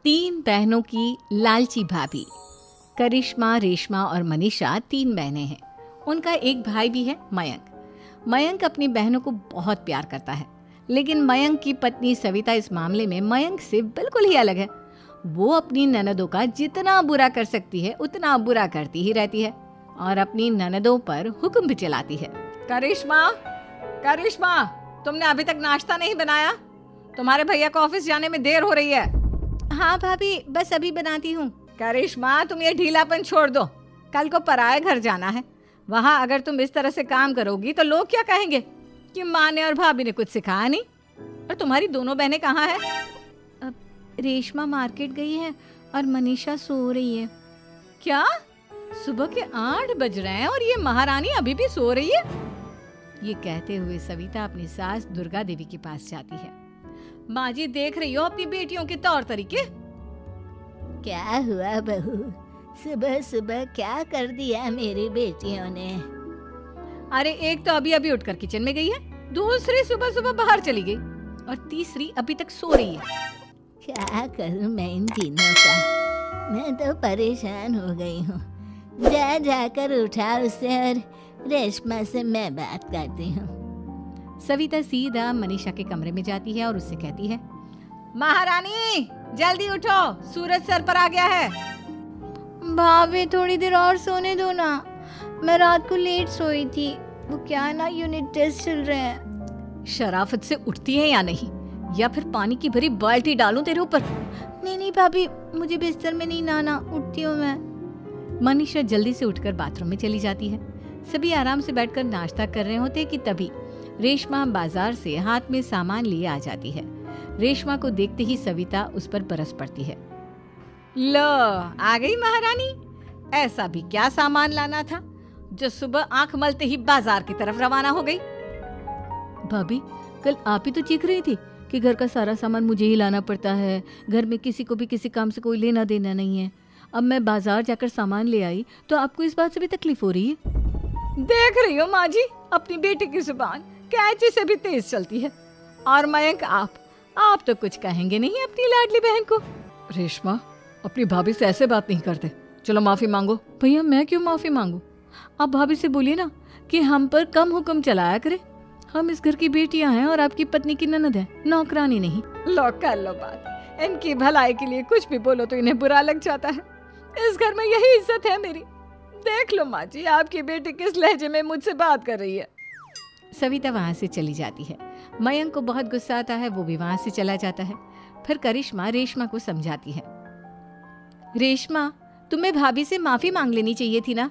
तीन बहनों की लालची भाभी। करिश्मा, रेशमा और मनीषा तीन बहनें हैं। उनका एक भाई भी है, मयंक। मयंक अपनी बहनों को बहुत प्यार करता है, लेकिन मयंक की पत्नी सविता इस मामले में मयंक से बिल्कुल ही अलग है। वो अपनी ननदों का जितना बुरा कर सकती है उतना बुरा करती ही रहती है और अपनी ननदों पर हुक्म भी चलाती है। करिश्मा, करिश्मा, तुमने अभी तक नाश्ता नहीं बनाया? तुम्हारे भैया को ऑफिस जाने में देर हो रही है। हाँ भाभी, बस अभी बनाती हूँ। करिश्मा, तुम ये ढीलापन छोड़ दो। कल को पराए घर जाना है। वहाँ अगर तुम इस तरह से काम करोगी तो लोग क्या कहेंगे कि माँ ने और भाभी ने कुछ सिखाया नहीं। और तुम्हारी दोनों बहनें कहाँ हैं? अब रेशमा मार्केट गई है और मनीषा सो रही है। क्या? सुबह के 8 बज रहे हैं और ये महारानी अभी भी सो रही है? ये कहते हुए सविता अपनी सास दुर्गा देवी के पास जाती है। माँ जी, देख रही हो अपनी बेटियों के तौर तरीके? क्या हुआ बहू, सुबह सुबह क्या कर दिया मेरी बेटियों ने? अरे एक तो अभी अभी उठकर किचन में गई है, दूसरी सुबह सुबह बाहर चली गई और तीसरी अभी तक सो रही है। क्या करूं मैं इन तीनों का? मैं तो परेशान हो गई हूँ। जा जाकर उठा उसे और रेशमा से मैं बात करती हूँ। सविता सीधा मनीषा के कमरे में जाती है और उससे कहती है, महारानी जल्दी उठो, सूरज सर पर आ गया है। भाभी थोड़ी देर और सोने दो ना, मैं रात को लेट सोई थी। वो क्या ना, यूनिट टेस्ट चल रहे हैं। शराफत से उठती है या नहीं, या फिर पानी की भरी बाल्टी डालूं तेरे ऊपर? नहीं भाभी, मुझे बिस्तर में नहीं नहाना, उठती हूँ मैं। मनीषा जल्दी से उठकर बाथरूम में चली जाती है। सभी आराम से बैठकर नाश्ता कर रहे होते कि तभी रेशमा बाजार से हाथ में सामान लिए आ जाती है। रेशमा को देखते ही सविता उस पर बरस पड़ती है। लो, आ गई महारानी। ऐसा भी क्या सामान लाना था जो सुबह आंख मलते ही बाजार की तरफ रवाना हो गई? भाभी, कल आप ही तो चीख रही थी कि घर का सारा सामान मुझे ही लाना पड़ता है, घर में किसी को भी किसी काम से कोई लेना देना नहीं है। अब मैं बाजार जाकर सामान ले आई तो आपको इस बात से भी तकलीफ हो रही है? देख रही हो माँ जी, अपनी बेटी की जुबान कैंची से भी तेज चलती है। और मयंक, आप तो कुछ कहेंगे नहीं अपनी लाडली बहन को? रेशमा, अपनी भाभी से ऐसे बात नहीं करते। चलो माफी मांगो। भैया, मैं क्यों माफी मांगू? आप भाभी से बोलिए ना कि हम पर कम हुक्म चलाया करे। हम इस घर की बेटियां हैं और आपकी पत्नी की ननद है, नौकरानी नहीं। लो कर लो बात। इनकी भलाई के लिए कुछ भी बोलो तो इन्हें बुरा लग जाता है। इस घर में यही इज्जत है मेरी। देख लो माँ जी, आपकी बेटी किस लहजे में मुझसे बात कर रही है। सविता वहाँ से चली जाती है। मयंक को बहुत गुस्सा आता है, वो भी वहाँ से चला जाता है। फिर करिश्मा रेशमा को समझाती है। रेशमा, तुम्हें भाभी से माफी मांग लेनी चाहिए थी ना।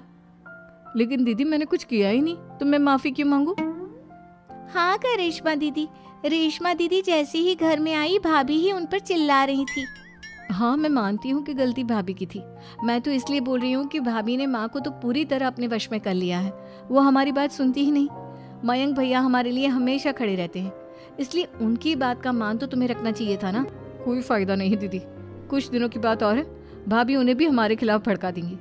लेकिन दीदी, मैंने कुछ किया ही नहीं, तो मैं माफी क्यों मांगू? हाँ करिश्मा दीदी, रेशमा दीदी जैसे ही घर में आई भाभी ही उन पर चिल्ला रही थी। हाँ, मैं मानती हूँ कि गलती भाभी की थी। मैं तो इसलिए बोल रही हूँ कि भाभी ने माँ को तो पूरी तरह अपने वश में कर लिया है। वो हमारी बात सुनती ही नहीं। मयंक भैया हमारे लिए हमेशा खड़े रहते हैं, इसलिए उनकी बात का मान तो तुम्हें रखना चाहिए था ना। कोई फायदा नहीं दीदी, कुछ दिनों की बात और है, भाभी उन्हें भी हमारे खिलाफ भड़का देंगी।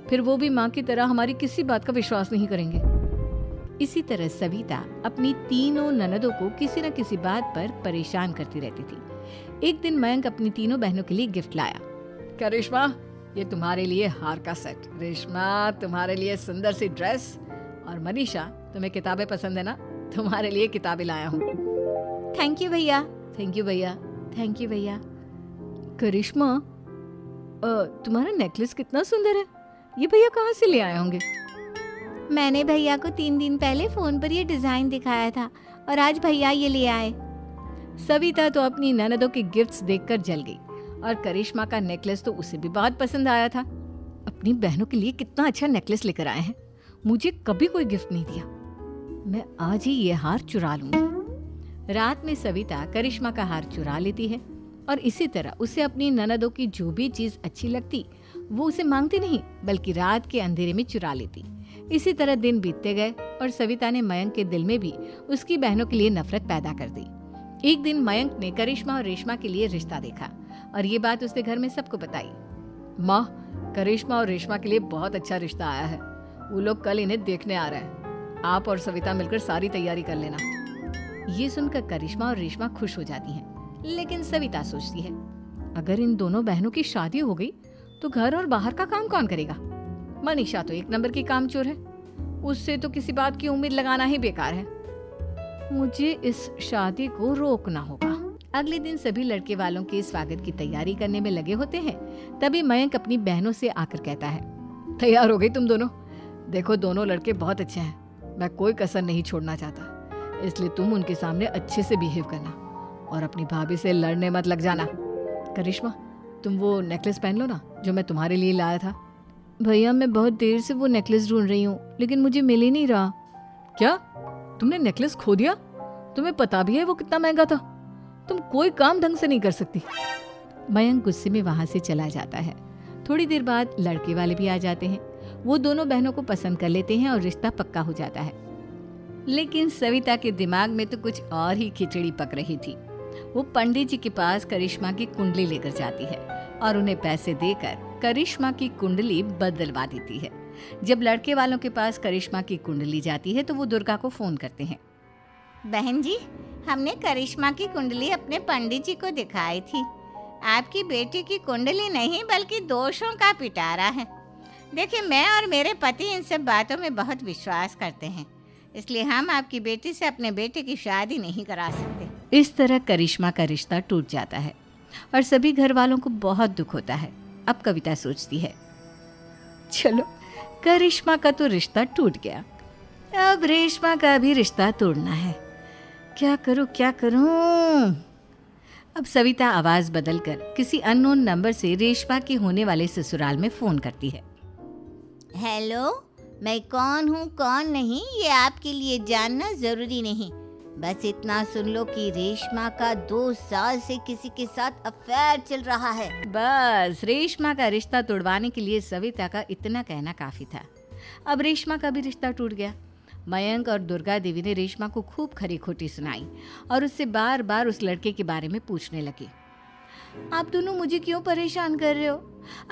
फिर वो भी माँ की तरह हमारी किसी बात का विश्वास नहीं करेंगे। इसी तरह सविता अपनी तीनों ननदों को किसी न किसी बात पर परेशान करती रहती थी। एक दिन मयंक अपनी तीनों बहनों के लिए गिफ्ट लाया। करिश्मा, ये तुम्हारे लिए हार का सेट। रेशमा, तुम्हारे लिए सुंदर सी ड्रेस। और मनीषा, तुम्हें किताबें पसंद है ना, तुम्हारे लिए किताबें लाया हूँ। थैंक यू भैया। थैंक यू भैया। थैंक यू भैया। करिश्मा, तुम्हारा नेकलेस कितना सुंदर है। ये भैया कहाँ से ले आए होंगे? मैंने भैया को 3 दिन पहले फोन पर ये डिजाइन दिखाया था और आज भैया ये ले आए। सविता तो अपनी ननदों के गिफ्ट्स देखकर जल गई और करिश्मा का नेकलेस तो उसे भी बहुत पसंद आया था। अपनी बहनों के लिए कितना अच्छा नेकलेस लेकर आए हैं। मुझे कभी कोई गिफ्ट नहीं दिया। मैं आज ही ये हार चुरा लूंगी। रात में सविता करिश्मा का हार चुरा लेती है और इसी तरह उसे अपनी ननदों की जो भी चीज अच्छी लगती वो उसे मांगती नहीं, बल्कि रात के अंधेरे में चुरा लेती। इसी तरह दिन बीतते गए और सविता ने मयंक के दिल में भी उसकी बहनों के लिए नफरत पैदा कर दी। एक दिन मयंक ने करिश्मा और रेशमा के लिए रिश्ता देखा और ये बात उसने घर में सबको बताई। माँ, करिश्मा और रेशमा के लिए बहुत अच्छा रिश्ता आया है। वो लोग कल इन्हें देखने आ रहे हैं। आप और सविता मिलकर सारी तैयारी कर लेना। ये सुनकर करिश्मा और रेशमा खुश हो जाती हैं, लेकिन सविता सोचती है, अगर इन दोनों बहनों की शादी हो गई तो घर और बाहर का काम कौन करेगा? मनीषा तो एक नंबर की कामचोर है, उससे तो किसी बात की उम्मीद लगाना ही बेकार है। मुझे इस शादी को रोकना होगा। अगले दिन सभी लड़के वालों के स्वागत की तैयारी करने में लगे होते हैं। तभी मयंक अपनी बहनों से आकर कहता है, तैयार हो गई तुम दोनों? देखो दोनों लड़के बहुत अच्छे हैं, मैं कोई कसर नहीं छोड़ना चाहता, इसलिए तुम उनके सामने अच्छे से बिहेव करना और अपनी भाभी से लड़ने मत लग जाना। करिश्मा, तुम वो नेकलेस पहन लो ना जो मैं तुम्हारे लिए लाया था। भैया मैं बहुत देर से वो नेकलेस ढूंढ रही हूँ, लेकिन मुझे मिल ही नहीं रहा। क्या तुमने नेकलेस खो दिया? तुम्हें पता भी है वो कितना महंगा था? तुम कोई काम ढंग से नहीं कर सकती। मयंक गुस्से में वहां से चला जाता है। थोड़ी देर बाद लड़के वाले भी आ जाते हैं। वो दोनों बहनों को पसंद कर लेते हैं और रिश्ता पक्का हो जाता है। लेकिन सविता के दिमाग में तो कुछ और ही खिचड़ी पक रही थी। वो पंडित जी के पास करिश्मा की कुंडली लेकर जाती है और उन्हें पैसे देकर करिश्मा की कुंडली बदलवा देती है। जब लड़के वालों के पास करिश्मा की कुंडली जाती है तो वो दुर्गा को फोन करते हैं। बहन जी, हमने करिश्मा की कुंडली अपने पंडित जी को दिखाई थी। आपकी बेटी की कुंडली नहीं बल्कि दोषों का पिटारा है। देखिए, मैं और मेरे पति इन सब बातों में बहुत विश्वास करते हैं, इसलिए हम आपकी बेटी से अपने बेटे की शादी नहीं करा सकते। इस तरह करिश्मा का रिश्ता टूट जाता है और सभी घर वालों को बहुत दुख होता है। अब कविता सोचती है, चलो करिश्मा का तो रिश्ता टूट गया, अब रेशमा का भी रिश्ता तोड़ना है। क्या करूं? अब सविता आवाज बदलकर किसी अननोन नंबर से रेशमा के होने वाले ससुराल में फोन करती है। हेलो, मैं कौन हूँ कौन नहीं ये आपके लिए जानना जरूरी नहीं, बस इतना सुन लो कि रेशमा का 2 साल से किसी के साथ अफेयर चल रहा है। बस रेशमा का रिश्ता तोड़वाने के लिए सविता का इतना कहना काफी था। अब रेशमा का भी रिश्ता टूट गया। मयंक और दुर्गा देवी ने रेशमा को खूब खरी खोटी सुनाई और उससे बार बार उस लड़के के बारे में पूछने लगी। आप दोनों मुझे क्यों परेशान कर रहे हो?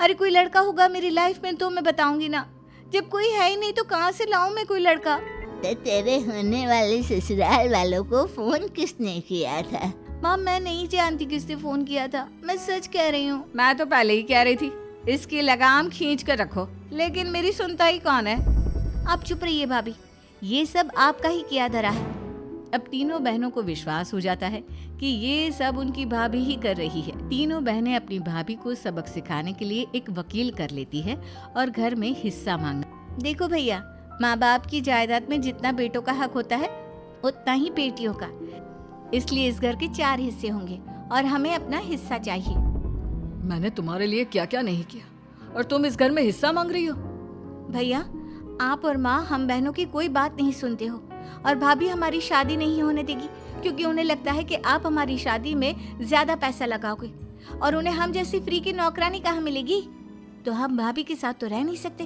अरे कोई लड़का होगा मेरी लाइफ में तो मैं बताऊंगी ना, जब कोई है ही नहीं तो कहाँ से लाऊं मैं कोई लड़का? तो तेरे होने वाले ससुराल वालों को फोन किसने किया था? माम मैं नहीं जानती किसने फोन किया था, मैं सच कह रही हूँ। मैं तो पहले ही कह रही थी इसकी लगाम खींच कर रखो, लेकिन मेरी सुनता ही कौन है। आप चुप रहिए भाभी, ये सब आपका ही किया धरा है। अब तीनों बहनों को विश्वास हो जाता है कि ये सब उनकी भाभी ही कर रही है। तीनों बहनें अपनी भाभी को सबक सिखाने के लिए एक वकील कर लेती है और घर में हिस्सा मांगना। देखो भैया, माँ बाप की जायदाद में जितना बेटों का हक होता है उतना ही बेटियों का, इसलिए इस घर के 4 हिस्से होंगे और हमें अपना हिस्सा चाहिए। मैंने तुम्हारे लिए क्या क्या नहीं किया और तुम इस घर में हिस्सा मांग रही हो? भैया, आप और माँ हम बहनों की कोई बात नहीं सुनते हो और भाभी हमारी शादी नहीं होने देगी क्योंकि उन्हें लगता है कि आप हमारी शादी में ज्यादा पैसा लगाओगे और उन्हें हम जैसी फ्री की नौकरानी कहाँ मिलेगी। तो हम भाभी के साथ तो रह नहीं सकते,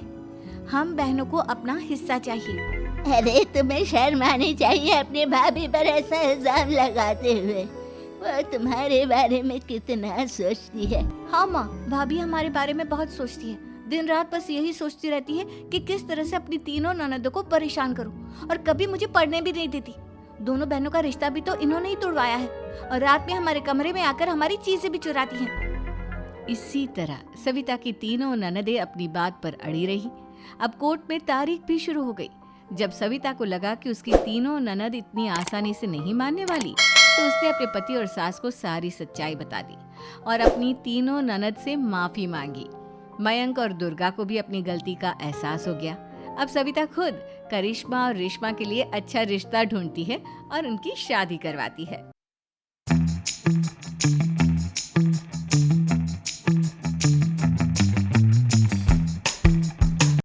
हम बहनों को अपना हिस्सा चाहिए। अरे तुम्हें शर्म आनी चाहिए अपने भाभी पर ऐसा इल्जाम लगाते हुए। वो तुम्हारे बारे में कितना सोचती है। हाँ माँ, भाभी हमारे बारे में बहुत सोचती है, दिन रात बस यही सोचती रहती है कि किस तरह से अपनी तीनों ननदों को परेशान करूं और कभी मुझे पढ़ने भी नहीं देती। दोनों बहनों का रिश्ता भी तो इन्होंने ही तोड़वाया है और रात में हमारे कमरे में आकर हमारी चीजें भी चुराती हैं। इसी तरह सविता की तीनों ननदें अपनी बात पर अड़ी रही। अब कोर्ट में तारीख भी शुरू हो गई। जब सविता को लगा कि उसकी तीनों ननद इतनी आसानी से नहीं मानने वाली, तो उसने अपने पति और सास को सारी सच्चाई बता दी और अपनी तीनों ननद से माफी मांगी। मयंक और दुर्गा को भी अपनी गलती का एहसास हो गया। अब सविता खुद करिश्मा और रेशमा के लिए अच्छा रिश्ता ढूंढती है और उनकी शादी करवाती है।